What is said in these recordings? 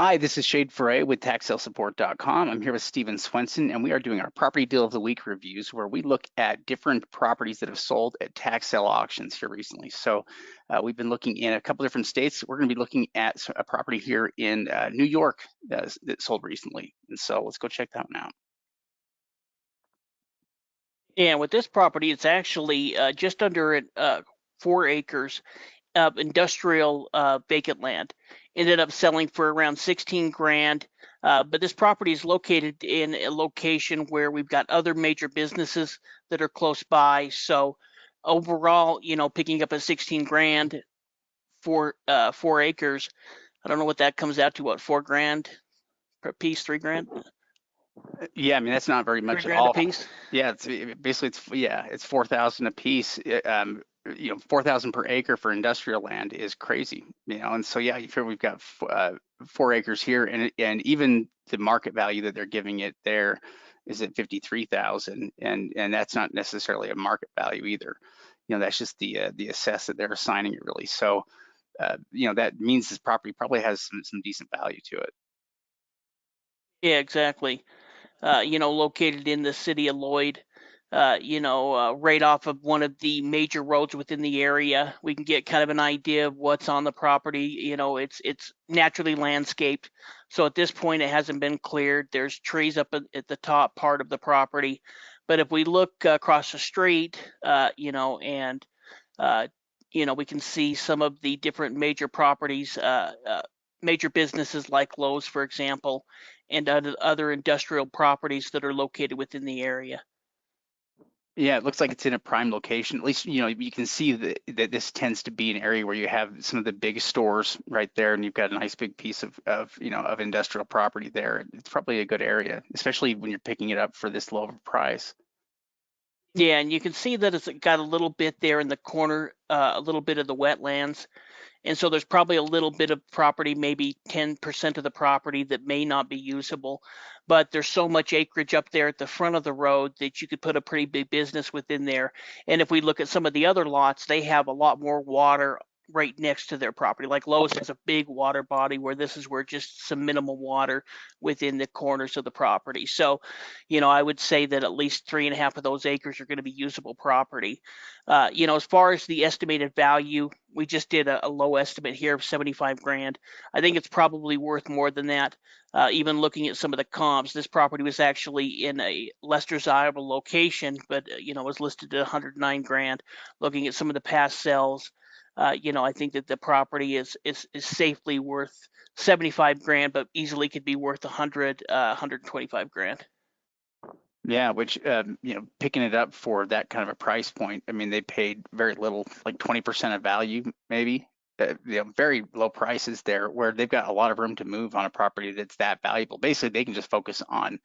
Hi, this is Shade Foray with TaxSaleSupport.com. I'm here with Steven Swenson, and we are doing our Property Deal of the Week reviews, where we look at different properties that have sold at tax sale auctions here recently. So we've been looking in a couple different states. We're going to be looking at a property here in New York that sold recently. And so let's go check that one out. And with this property, it's actually just under 4 acres of industrial vacant land. Ended up selling for around 16 grand. But this property is located in a location where we've got other major businesses that are close by. So overall, picking up a 16 grand for 4 acres, I don't know what that comes out to. What, 4 grand per piece, 3 grand, Yeah, I mean that's not very 3 much at grand a all. piece. Yeah, basically it's 4,000 a piece. 4,000 per acre for industrial land is crazy. And so yeah, you figure we've got 4 acres here, and even the market value that they're giving it there is at 53,000, and that's not necessarily a market value either. That's just the assess that they're assigning it really. So that means this property probably has some decent value to it. Yeah, exactly. Located in the city of Lloyd, right off of one of the major roads within the area. We can get kind of an idea of what's on the property. It's naturally landscaped. So at this point, it hasn't been cleared. There's trees up at the top part of the property. But if we look across the street, and we can see some of the different major properties, major businesses like Lowe's, for example, and other industrial properties that are located within the area. Yeah, it looks like it's in a prime location. At least, you can see that this tends to be an area where you have some of the big stores right there, and you've got a nice big piece of industrial property there. It's probably a good area, especially when you're picking it up for this low of a price. Yeah, and you can see that it's got a little bit there in the corner, a little bit of the wetlands. And so there's probably a little bit of property, maybe 10% of the property that may not be usable. But there's so much acreage up there at the front of the road that you could put a pretty big business within there. And if we look at some of the other lots, they have a lot more water right next to their property. Like Lowe's has a big water body, where this is where just some minimal water within the corners of the property. So, I would say that at least 3.5 of those acres are going to be usable property. As far as the estimated value, we just did a low estimate here of 75 grand. I think it's probably worth more than that. Even looking at some of the comps, this property was actually in a less desirable location, but was listed at 109 grand. Looking at some of the past sales, I think that the property is safely worth 75 grand, but easily could be worth 125 grand. Yeah, which picking it up for that kind of a price point, I mean, they paid very little, like 20% of value, maybe. Very low prices there, where they've got a lot of room to move on a property that's that valuable. Basically, they can just focus on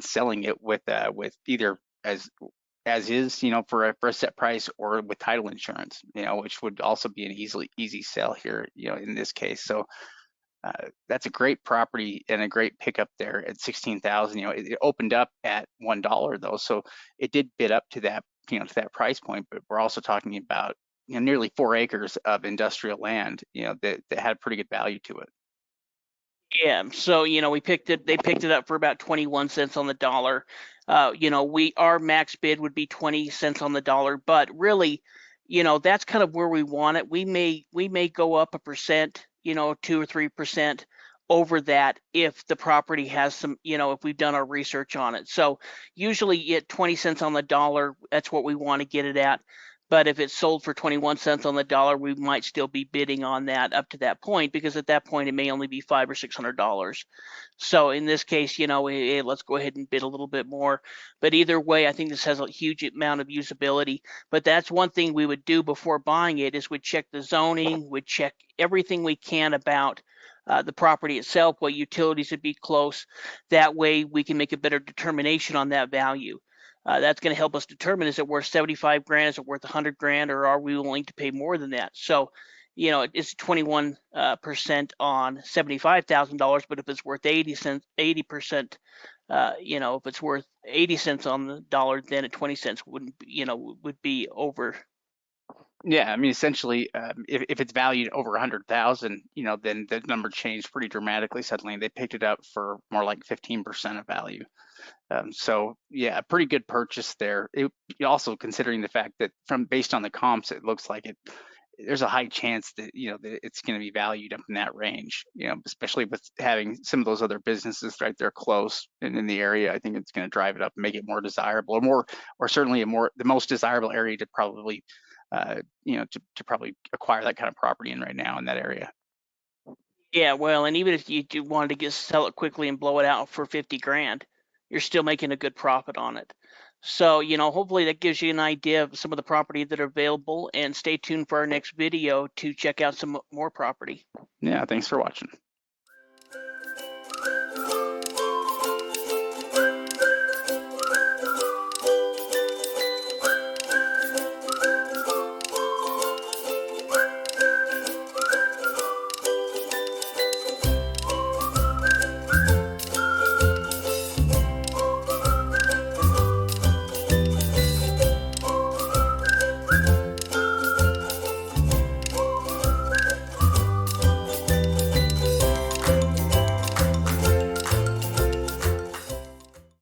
selling it with either as is, for a set price, or with title insurance, which would also be an easy sell here, in this case. So that's a great property and a great pickup there at 16,000. It opened up at $1 though, so it did bid up to that price point. But we're also talking about nearly 4 acres of industrial land, that had pretty good value to it. Yeah, so they picked it up for about 21 cents on the dollar. Our max bid would be 20 cents on the dollar, but really, that's kind of where we want it. We may go up a percent, 2 or 3% over that if the property has some, if we've done our research on it. So usually at 20 cents on the dollar, that's what we want to get it at. But if it's sold for 21 cents on the dollar, we might still be bidding on that up to that point, because at that point it may only be $500 or $600. So in this case, hey, let's go ahead and bid a little bit more. But either way, I think this has a huge amount of usability. But that's one thing we would do before buying it, is we'd check the zoning, we'd check everything we can about the property itself, what utilities would be close. That way we can make a better determination on that value. That's going to help us determine, is it worth 75 grand, is it worth 100 grand, or are we willing to pay more than that? So, it's 21% on $75,000, but if it's worth 80 cents, 80%, if it's worth 80 cents on the dollar, then at 20 cents would be over. Yeah, I mean, essentially, if it's valued over 100,000, then the number changed pretty dramatically suddenly. And they picked it up for more like 15% of value. So yeah, a pretty good purchase there. Also considering the fact that from based on the comps, it looks like there's a high chance that that it's going to be valued up in that range. Especially with having some of those other businesses right there close and in the area. I think it's going to drive it up and make it more desirable, or certainly the most desirable area to probably to probably acquire that kind of property in right now in that area. Yeah, well, and even if you wanted to sell it quickly and blow it out for 50 grand, you're still making a good profit on it. So, hopefully that gives you an idea of some of the property that are available, and stay tuned for our next video to check out some more property. Yeah, thanks for watching.